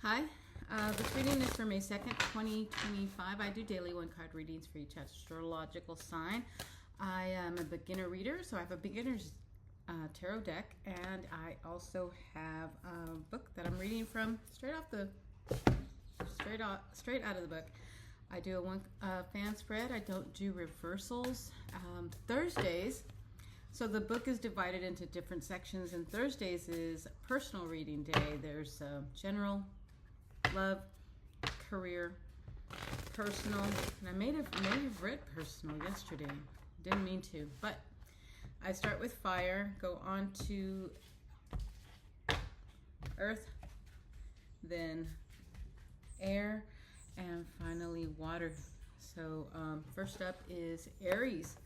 Hi, this reading is for May 2nd, 2025. I do daily one-card readings for each astrological sign. I am a beginner reader, so I have a beginner's tarot deck, and I also have a book that I'm reading from straight out of the book. I do a one fan spread. I don't do reversals. Thursdays, so the book is divided into different sections, and Thursdays is personal reading day. There's general, love, career, personal, and I may have read personal yesterday. Didn't mean to, but I start with fire, go on to earth, then air, and finally water. So first up is Aries.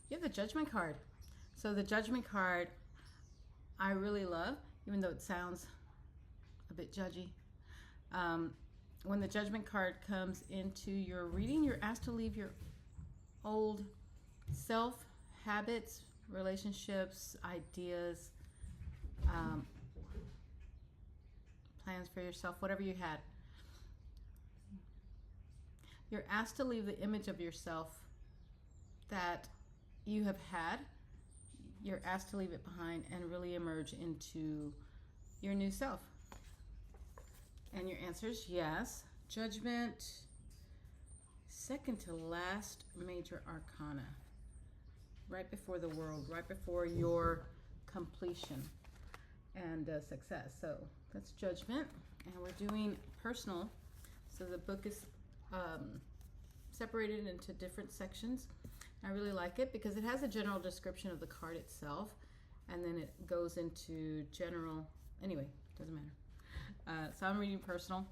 You have the Judgment card. So the Judgment card I really love, even though it sounds a bit judgy. When the Judgment card comes into your reading, you're asked to leave your old self, habits, relationships, ideas, plans for yourself, whatever you had. You're asked to leave the image of yourself that you have had. You're asked to leave it behind and really emerge into your new self. And your answer is yes. Judgment, second to last major arcana. Right before the world, right before your completion and success. So that's Judgment. And we're doing personal. So the book is separated into different sections. I really like it because it has a general description of the card itself, and then it goes into general. Anyway, doesn't matter. So I'm reading personal.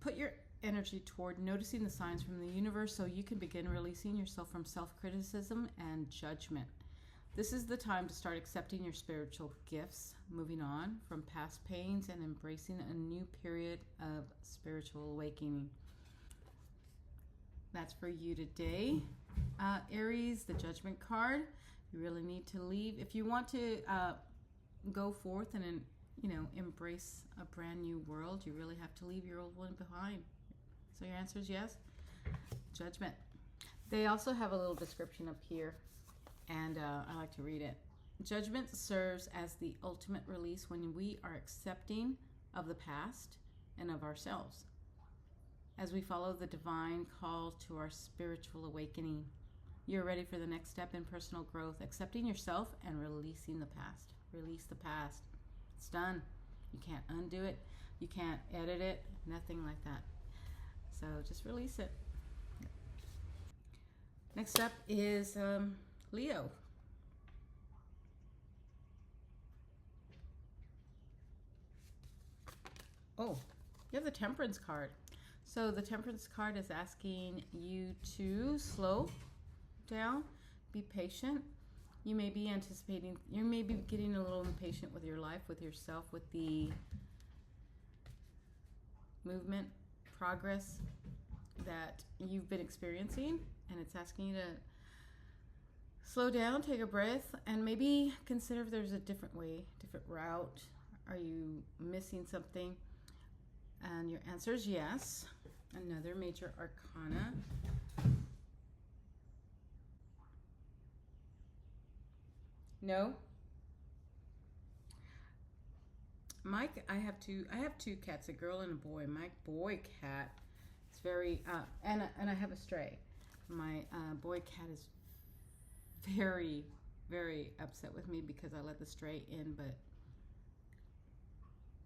Put your energy toward noticing the signs from the universe so you can begin releasing yourself from self-criticism and judgment. This is the time to start accepting your spiritual gifts, moving on from past pains, and embracing a new period of spiritual awakening. That's for you today. Aries, the Judgment card. You really need to leave. If you want to go forth and embrace a brand new world, you really have to leave your old one behind. So your answer is yes. Judgment. They also have a little description up here, and I like to read it. Judgment serves as the ultimate release when we are accepting of the past and of ourselves, as we follow the divine call to our spiritual awakening. You're ready for the next step in personal growth, accepting yourself and releasing the past. Release the past. It's done. You can't undo it. You can't edit it. Nothing like that. So just release it. Next up is Leo. Oh, you have the Temperance card. So the Temperance card is asking you to slow down, be patient. You may be getting a little impatient with your life, with yourself, with the movement, progress that you've been experiencing, and it's asking you to slow down, take a breath, and maybe consider if there's a different way, different route. Are you missing something? And your answer is yes. Another major arcana. No. Mike, I have two cats, a girl and a boy. My boy cat is very and I have a stray. My boy cat is very, very upset with me because I let the stray in, but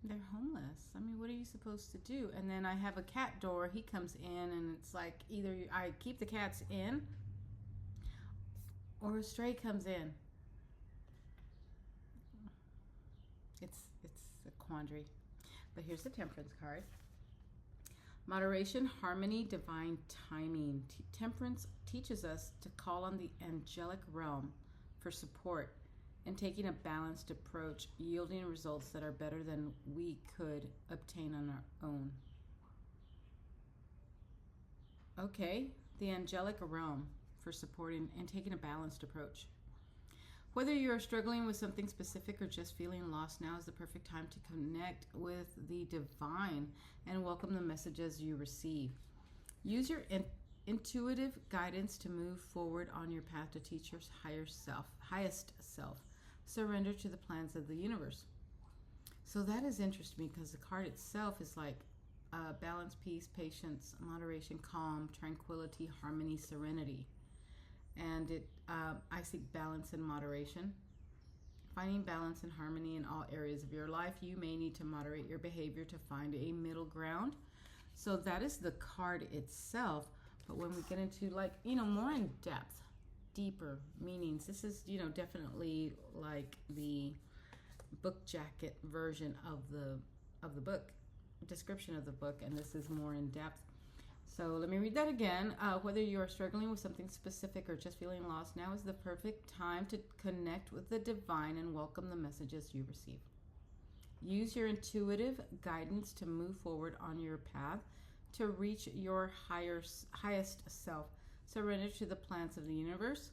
they're homeless. I mean, what are you supposed to do? And then I have a cat door. He comes in, and it's like either I keep the cats in or a stray comes in. It's a quandary. But here's the Temperance card. Moderation, harmony, divine timing. Temperance teaches us to call on the angelic realm for support and taking a balanced approach, yielding results that are better than we could obtain on our own. Okay, the angelic realm. for support and taking a balanced approach. Whether you are struggling with something specific or just feeling lost, now is the perfect time to connect with the divine and welcome the messages you receive. Use your intuitive guidance to move forward on your path to teach your highest self. Surrender to the plans of the universe. So that is interesting because the card itself is like balance, peace, patience, moderation, calm, tranquility, harmony, serenity. And I seek balance and moderation. Finding balance and harmony in all areas of your life. You may need to moderate your behavior to find a middle ground. So that is the card itself. But when we get into more in depth, deeper meanings, this is, definitely like the book jacket version of the book, description of the book, and this is more in depth. So let me read that again. Whether you are struggling with something specific or just feeling lost, now is the perfect time to connect with the divine and welcome the messages you receive. Use your intuitive guidance to move forward on your path to reach your highest self. Surrender to the plans of the universe.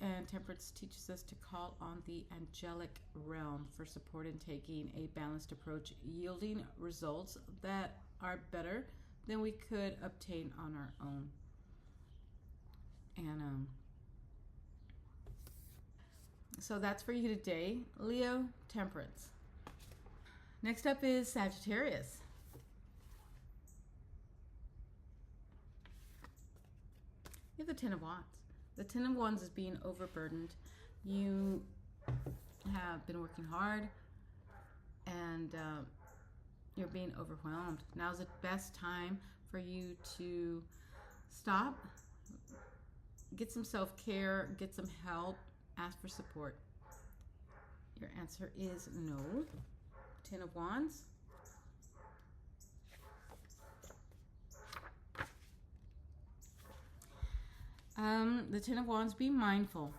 And Temperance teaches us to call on the angelic realm for support in taking a balanced approach, yielding results that are better than we could obtain on our own. And so that's for you today, Leo, Temperance. Next up is Sagittarius. You have the Ten of Wands. The Ten of Wands is being overburdened. You have been working hard and you're being overwhelmed. Now's the best time for you to stop, get some self-care, get some help, ask for support. Your answer is no. Ten of Wands. The Ten of Wands, be mindful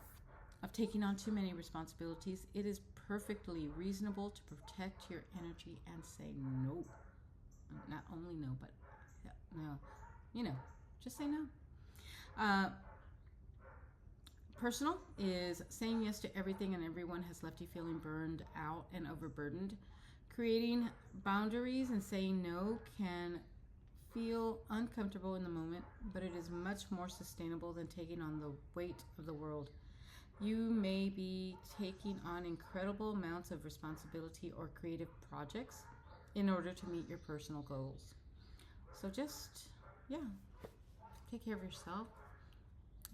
of taking on too many responsibilities. It is perfectly reasonable to protect your energy and say no. Not only no, but no. Just say no. Personal is saying yes to everything and everyone has left you feeling burned out and overburdened. Creating boundaries and saying no can feel uncomfortable in the moment, but it is much more sustainable than taking on the weight of the world. You may be taking on incredible amounts of responsibility or creative projects in order to meet your personal goals. So just, take care of yourself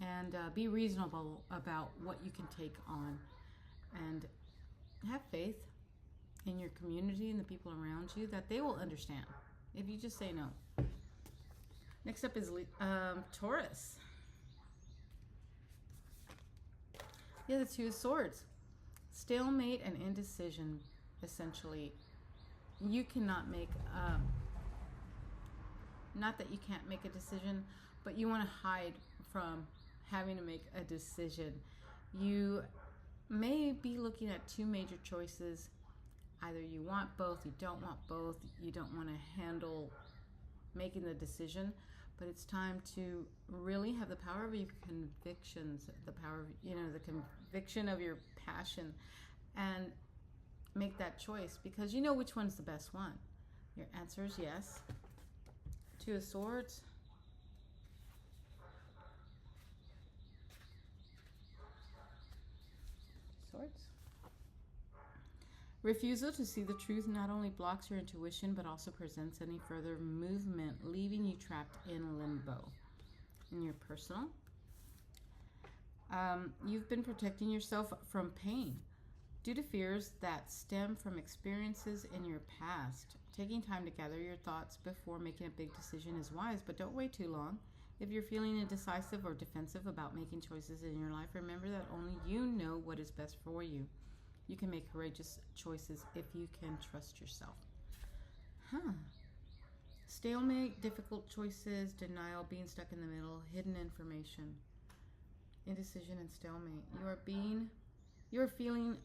and be reasonable about what you can take on, and have faith in your community and the people around you that they will understand if you just say no. Next up is Taurus. Yeah, the Two of Swords. Stalemate and indecision, essentially. You cannot make, not that you can't make a decision, but you want to hide from having to make a decision. You may be looking at two major choices. Either you want both, you don't want both, you don't want to handle making the decision, but it's time to really have the power of your convictions, the power of, the conviction of your passion, and make that choice because you know which one's the best one. Your answer is yes. Two of Swords. Refusal to see the truth not only blocks your intuition, but also presents any further movement, leaving you trapped in limbo. In your personal, you've been protecting yourself from pain due to fears that stem from experiences in your past. Taking time to gather your thoughts before making a big decision is wise, but don't wait too long. If you're feeling indecisive or defensive about making choices in your life, remember that only you know what is best for you. You can make courageous choices if you can trust yourself. Stalemate, difficult choices, denial, being stuck in the middle, hidden information, indecision, and stalemate. You are feeling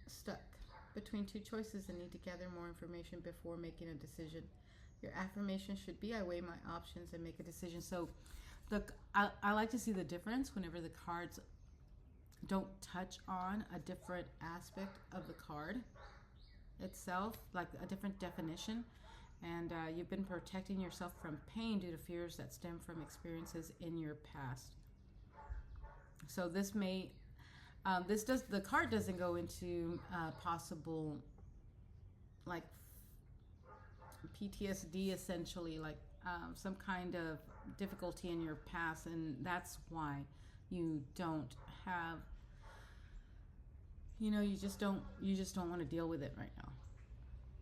stuck between two choices and need to gather more information before making a decision. Your affirmation should be, I weigh my options and make a decision. So I like to see the difference whenever the cards don't touch on a different aspect of the card itself, like a different definition. And you've been protecting yourself from pain due to fears that stem from experiences in your past. So this may, the card doesn't go into possible, like, PTSD, essentially, like some kind of difficulty in your past, and that's why you don't have, you just don't want to deal with it right now.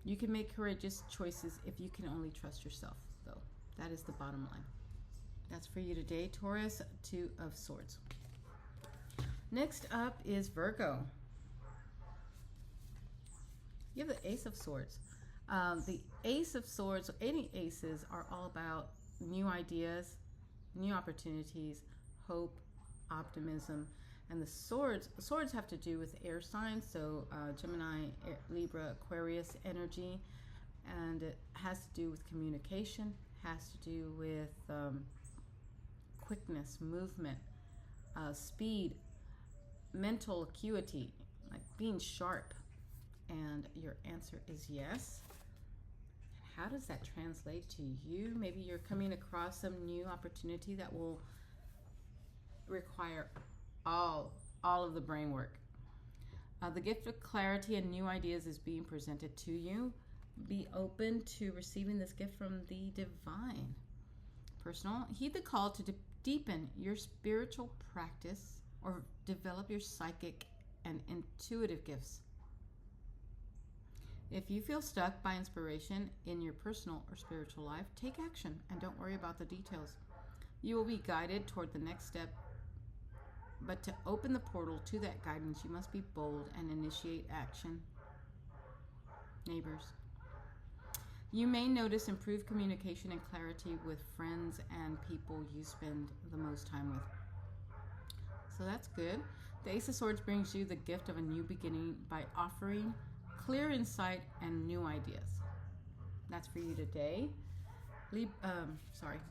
You can make courageous choices if you can only trust yourself, though. That is the bottom line. That's for you today, Taurus. 2 of Swords. Next up is Virgo. You have the Ace of Swords. The Ace of Swords, any aces, are all about new ideas, new opportunities, hope, optimism. And the swords have to do with air signs, so Gemini, Libra, Aquarius energy. And it has to do with communication, has to do with quickness, movement, speed, mental acuity, like being sharp. And your answer is yes. How does that translate to you? Maybe you're coming across some new opportunity that will require all of the brain work. The gift of clarity and new ideas is being presented to you. Be open to receiving this gift from the divine. Personal, heed the call to deepen your spiritual practice or develop your psychic and intuitive gifts. If you feel stuck by inspiration in your personal or spiritual life, take action and don't worry about the details. You will be guided toward the next step, but to open the portal to that guidance, you must be bold and initiate action. Neighbors. You may notice improved communication and clarity with friends and people you spend the most time with. So that's good. The Ace of Swords brings you the gift of a new beginning by offering clear insight and new ideas. That's for you today.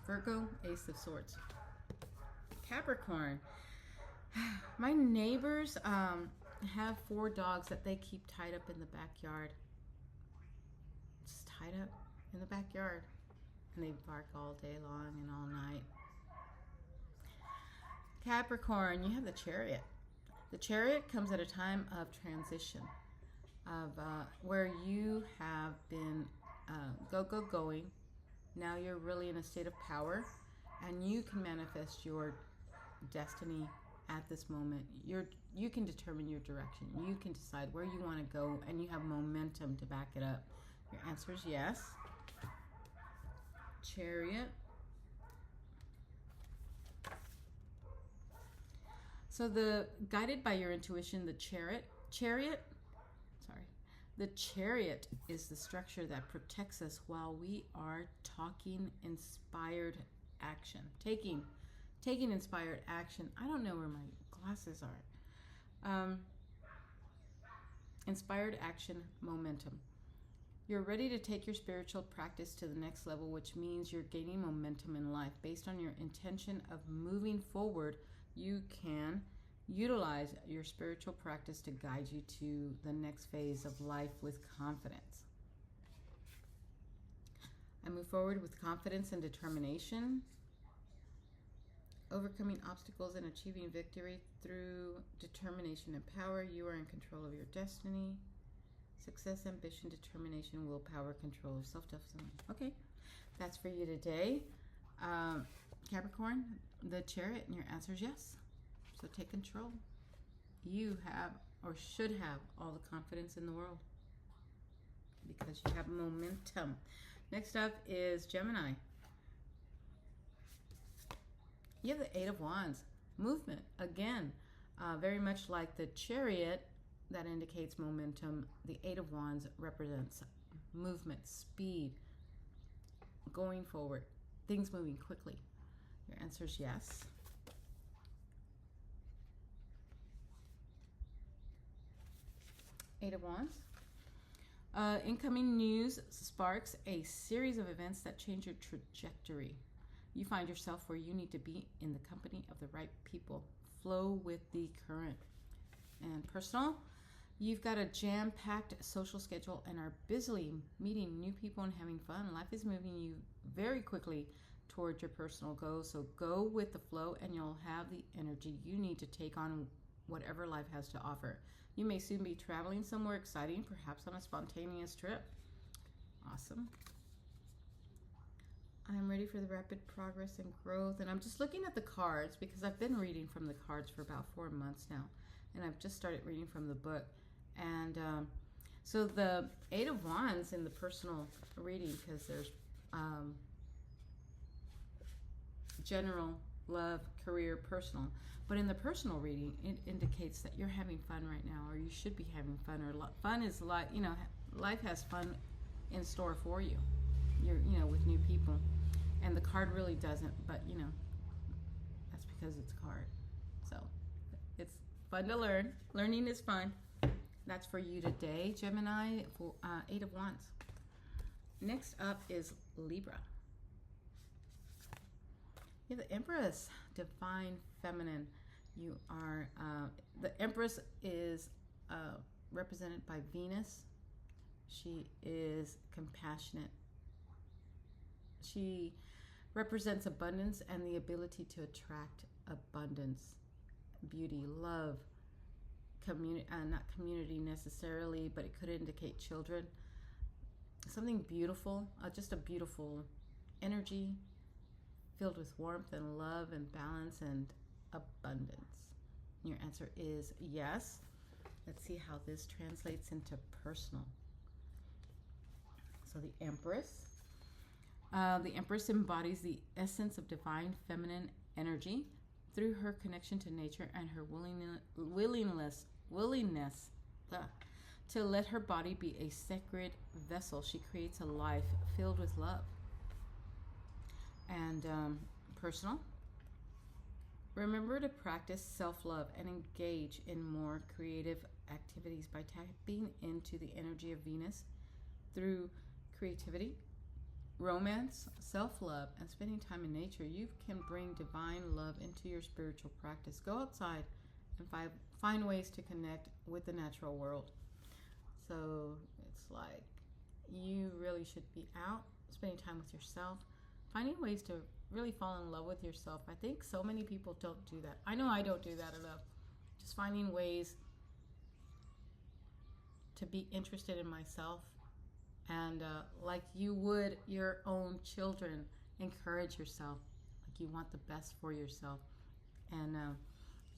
Virgo, Ace of Swords. Capricorn. My neighbors have 4 dogs that they keep tied up in the backyard. Just tied up in the backyard. And they bark all day long and all night. Capricorn, you have the Chariot. The Chariot comes at a time of transition, of where you have been going. Now you're really in a state of power, and you can manifest your destiny at this moment. You can determine your direction. You can decide where you want to go, and you have momentum to back it up. Your answer is yes. Chariot. So guided by your intuition, the Chariot is the structure that protects us while we are taking inspired action. Taking inspired action. I don't know where my glasses are. Inspired action, momentum. You're ready to take your spiritual practice to the next level, which means you're gaining momentum in life. Based on your intention of moving forward, you can utilize your spiritual practice to guide you to the next phase of life with confidence. I move forward with confidence and determination, overcoming obstacles and achieving victory through determination and power. You are in control of your destiny. Success, ambition, determination, willpower, control of self-discipline. Okay, that's for you today. Capricorn, the Chariot, and your answer is yes. So take control. You have, or should have, all the confidence in the world because you have momentum. Next up is Gemini. You have the 8 of Wands. Movement. Again, very much like the Chariot that indicates momentum, the 8 of Wands represents movement, speed, going forward, things moving quickly. Your answer is yes. Eight of Wands. Incoming news sparks a series of events that change your trajectory. You find yourself where you need to be in the company of the right people. Flow with the current. And personal, you've got a jam-packed social schedule and are busily meeting new people and having fun. Life is moving you very quickly towards your personal goals. So go with the flow and you'll have the energy you need to take on whatever life has to offer. You may soon be traveling somewhere exciting, perhaps on a spontaneous trip. Awesome. I'm ready for the rapid progress and growth. And I'm just looking at the cards because I've been reading from the cards for about 4 months now. And I've just started reading from the book. And so the 8 of Wands in the personal reading, because there's general, love, career, personal. But in the personal reading, it indicates that you're having fun right now, or you should be having fun, or fun is like, life has fun in store for you. You're, with new people. And the card really doesn't, but, that's because it's a card. So it's fun to learn. Learning is fun. That's for you today, Gemini, for 8 of Wands. Next up is Libra. You have the Empress, divine feminine. You are, the Empress is represented by Venus. She is compassionate. She represents abundance and the ability to attract abundance, beauty, love, not community necessarily, but it could indicate children. Something beautiful, just a beautiful energy filled with warmth and love and balance and abundance. Your answer is yes. Let's see how this translates into personal. So the Empress. The Empress embodies the essence of divine feminine energy through her connection to nature and her willingness to let her body be a sacred vessel. She creates a life filled with love. And personal. Remember to practice self-love and engage in more creative activities by tapping into the energy of Venus through creativity, romance, self-love, and spending time in nature. You can bring divine love into your spiritual practice. Go outside and find ways to connect with the natural world. So it's like you really should be out, spending time with yourself, finding ways to really fall in love with yourself. I think so many people don't do that. I know I don't do that enough. Just finding ways to be interested in myself. And like you would your own children, encourage yourself. Like you want the best for yourself. And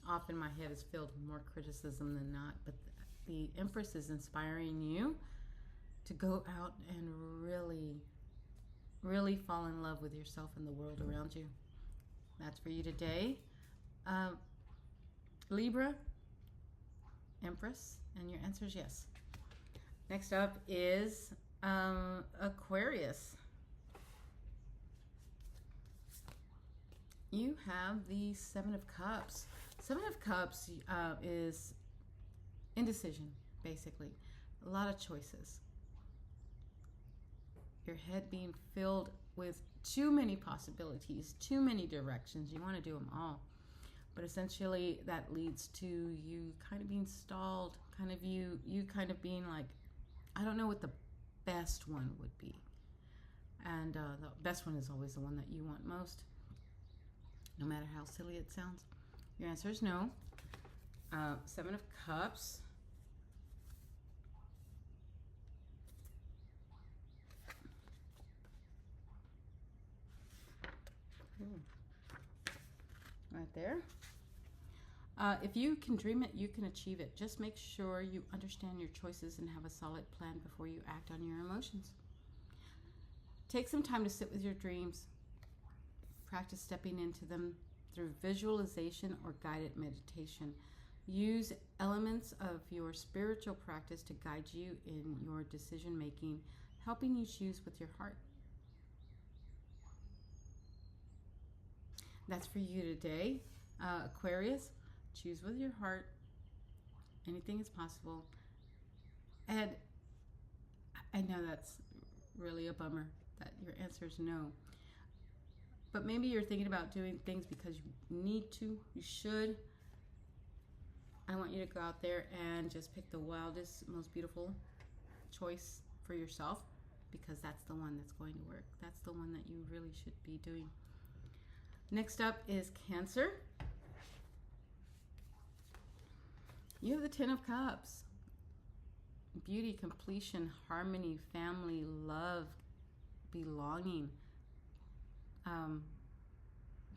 often my head is filled with more criticism than not. But the Empress is inspiring you to go out and really fall in love with yourself and the world around you. That's for you today. Libra, Empress, and your answer is yes. Next up is Aquarius. You have the 7 of Cups. 7 of Cups is indecision, basically. A lot of choices. Your head being filled with too many possibilities, too many directions. You want to do them all. But essentially that leads to you kind of being stalled, kind of you kind of being like, I don't know what the best one would be. And the best one is always the one that you want most, no matter how silly it sounds. Your answer is no. 7 of Cups. Right there. If you can dream it, you can achieve it. Just make sure you understand your choices and have a solid plan before you act on your emotions. Take some time to sit with your dreams. Practice stepping into them through visualization or guided meditation. Use elements of your spiritual practice to guide you in your decision making, helping you choose with your heart. That's for you today. Aquarius, choose with your heart. Anything is possible. And I know that's really a bummer that your answer is no. but maybe you're thinking about doing things because you need to, you should. I want you to go out there and just pick the wildest, most beautiful choice for yourself, because that's the one that's going to work. That's the one that you really should be doing. Next up is Cancer. You have the Ten of Cups. Beauty, completion, harmony, family, love, belonging,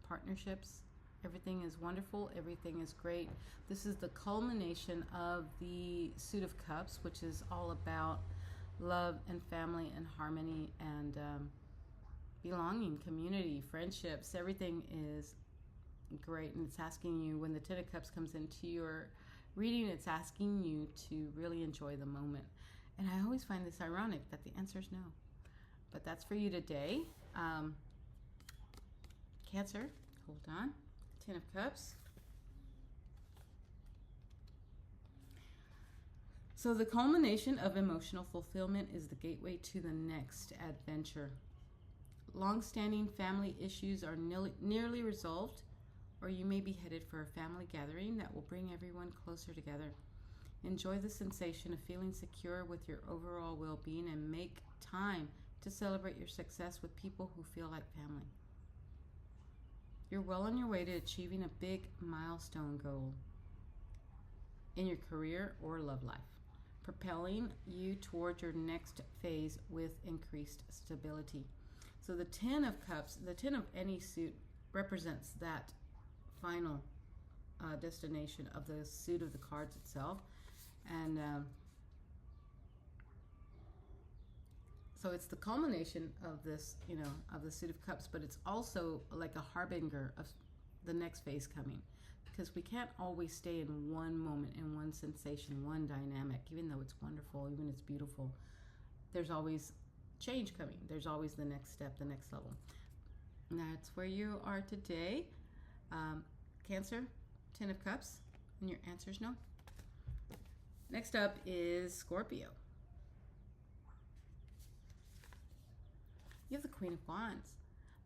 partnerships. Everything is wonderful. Everything is great. This is the culmination of the Suit of Cups, which is all about love and family and harmony and belonging, community, friendships. Everything is great, and it's asking you, when the Ten of Cups comes into your reading, it's asking you to really enjoy the moment. And I always find this ironic that the answer is no. But that's for you today. Cancer, hold on. Ten of Cups. So the culmination of emotional fulfillment is the gateway to the next adventure. Long-standing family issues are nearly resolved, or you may be headed for a family gathering that will bring everyone closer together. Enjoy the sensation of feeling secure with your overall well-being, and make time to celebrate your success with people who feel like family. You're well on your way to achieving a big milestone goal in your career or love life, propelling you toward your next phase with increased stability. So the Ten of Cups, the Ten of any suit, represents that final destination of the suit of the cards itself. And so it's the culmination of this, of the Suit of Cups, but it's also like a harbinger of the next phase coming, because we can't always stay in one moment, in one sensation, one dynamic, even though it's wonderful, even it's beautiful. There's always change coming. There's always the next step, the next level. And that's where you are today. Cancer, Ten of Cups, and your answer is no. Next up is Scorpio. You have the Queen of Wands.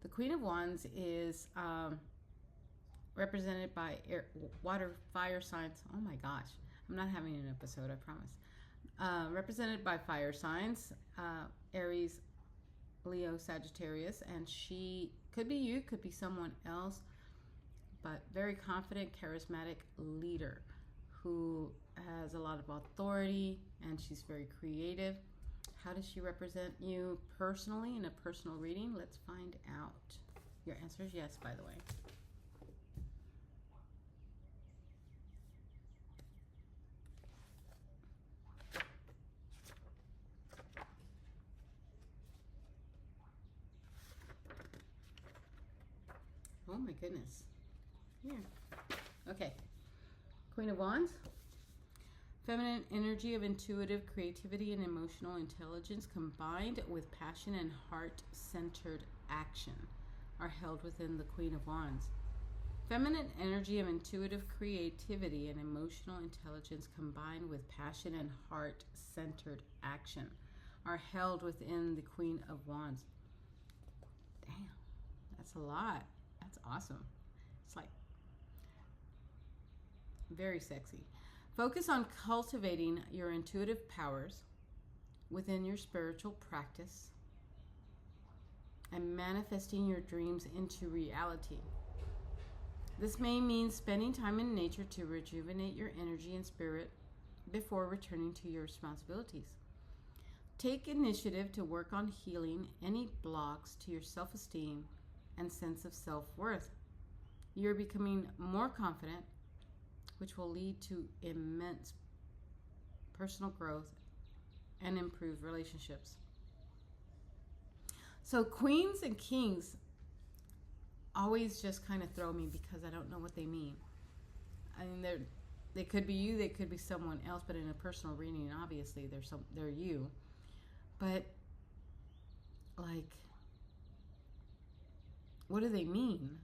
The Queen of Wands is represented by water, fire signs. Oh my gosh, I'm not having an episode, I promise. Represented by fire signs, Aries, Leo, Sagittarius, and she could be you, could be someone else, but very confident, charismatic leader who has a lot of authority, and she's very creative. How does she represent you personally in a personal reading? Let's find out. Your answer is yes, by the way. Oh my goodness. Here. Okay. Queen of Wands. Feminine energy of intuitive creativity and emotional intelligence combined with passion and heart-centered action are held within the Queen of Wands. Feminine energy of intuitive creativity and emotional intelligence combined with passion and heart-centered action are held within the Queen of Wands. Damn, that's a lot. That's awesome. It's like very sexy. Focus on cultivating your intuitive powers within your spiritual practice and manifesting your dreams into reality. This may mean spending time in nature to rejuvenate your energy and spirit before returning to your responsibilities. Take initiative to work on healing any blocks to your self-esteem and sense of self-worth. You're becoming more confident, which will lead to immense personal growth and improved relationships. So queens and kings always just kind of throw me because I don't know what they mean. I mean, they could be you, they could be someone else, but in a personal reading, obviously they're you. But like, what do they mean?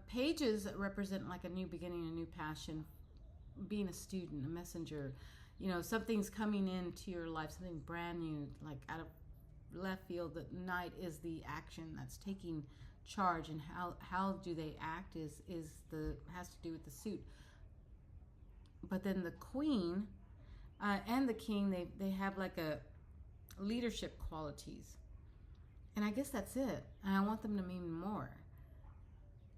Pages represent like a new beginning, a new passion, being a student, a messenger. Something's coming into your life, something brand new, like out of left field. The Knight is the action that's taking charge, and how do they act has to do with the suit. But then the Queen and the King, they have like a leadership qualities, and I guess that's it. And I want them to mean more,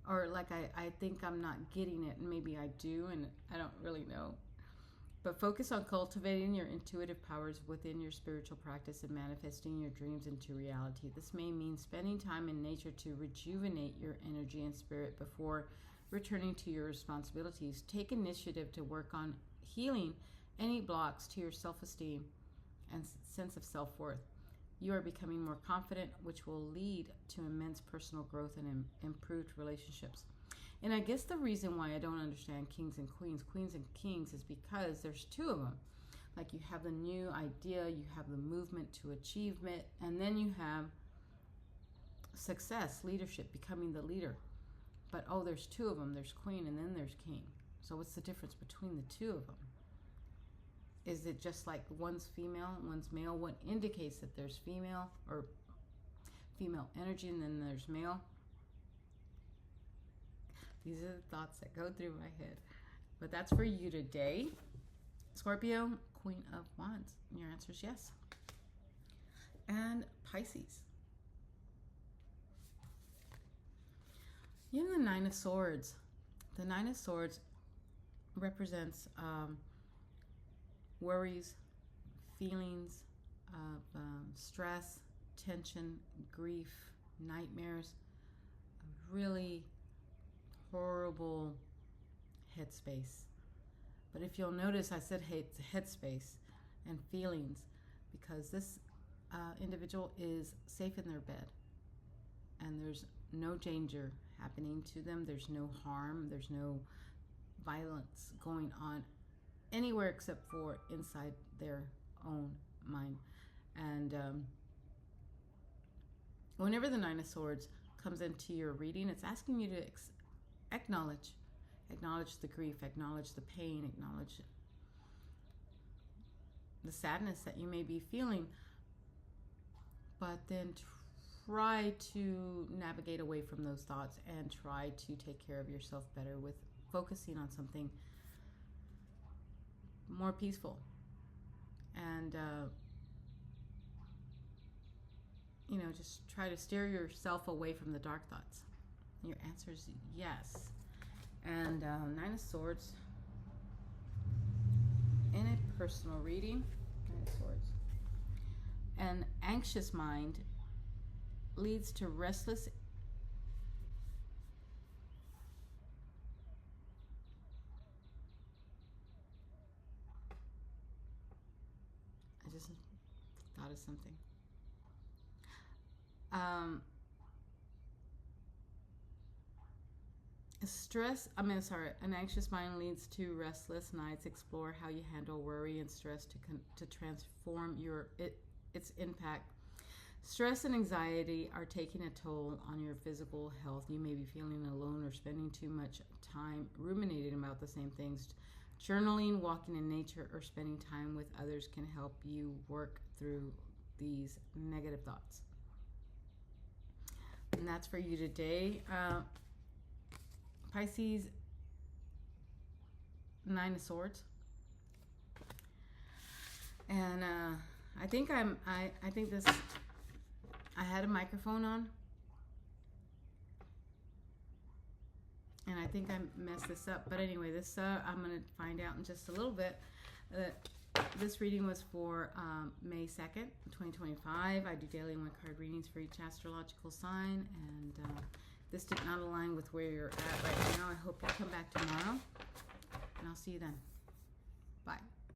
or like I think I'm not getting it, and maybe I do, and I don't really know. But focus on cultivating your intuitive powers within your spiritual practice and manifesting your dreams into reality. This may mean spending time in nature to rejuvenate your energy and spirit before returning to your responsibilities. Take initiative to work on healing any blocks to your self-esteem and sense of self-worth. You are becoming more confident, which will lead to immense personal growth and improved relationships. And I guess the reason why I don't understand kings and queens and kings, is because there's two of them. Like, you have the new idea, you have the movement to achievement, and then you have success, leadership, becoming the leader. But there's two of them. There's queen and then there's king. So what's the difference between the two of them? Is it just like one's female, one's male? What indicates that there's female or female energy and then there's male? These are the thoughts that go through my head. But that's for you today. Scorpio, Queen of Wands. Your answer is yes. And Pisces. You have the Nine of Swords. The Nine of Swords represents worries, feelings of stress, tension, grief, nightmares, a really horrible headspace. But if you'll notice, I said headspace and feelings, because this individual is safe in their bed and there's no danger happening to them. There's no harm. There's no violence going on anywhere except for inside their own mind. And whenever the Nine of Swords comes into your reading, it's asking you to acknowledge the grief, acknowledge the pain, acknowledge the sadness that you may be feeling, but then try to navigate away from those thoughts and try to take care of yourself better with focusing on something more peaceful. And just try to steer yourself away from the dark thoughts. Your answer is yes. And Nine of Swords in a personal reading. Nine of Swords. An anxious mind leads to restless I just thought of something. An anxious mind leads to restless nights. Explore how you handle worry and stress to transform its impact. Stress and anxiety are taking a toll on your physical health. You may be feeling alone or spending too much time ruminating about the same things. Journaling, walking in nature, or spending time with others can help you work through these negative thoughts. And that's for you today. Pisces, Nine of Swords. And I think I had a microphone on, and I think I messed this up. But anyway, this I'm going to find out in just a little bit. This reading was for May 2nd, 2025. I do daily one-card readings for each astrological sign, and this did not align with where you're at right now. I hope you come back tomorrow, and I'll see you then. Bye.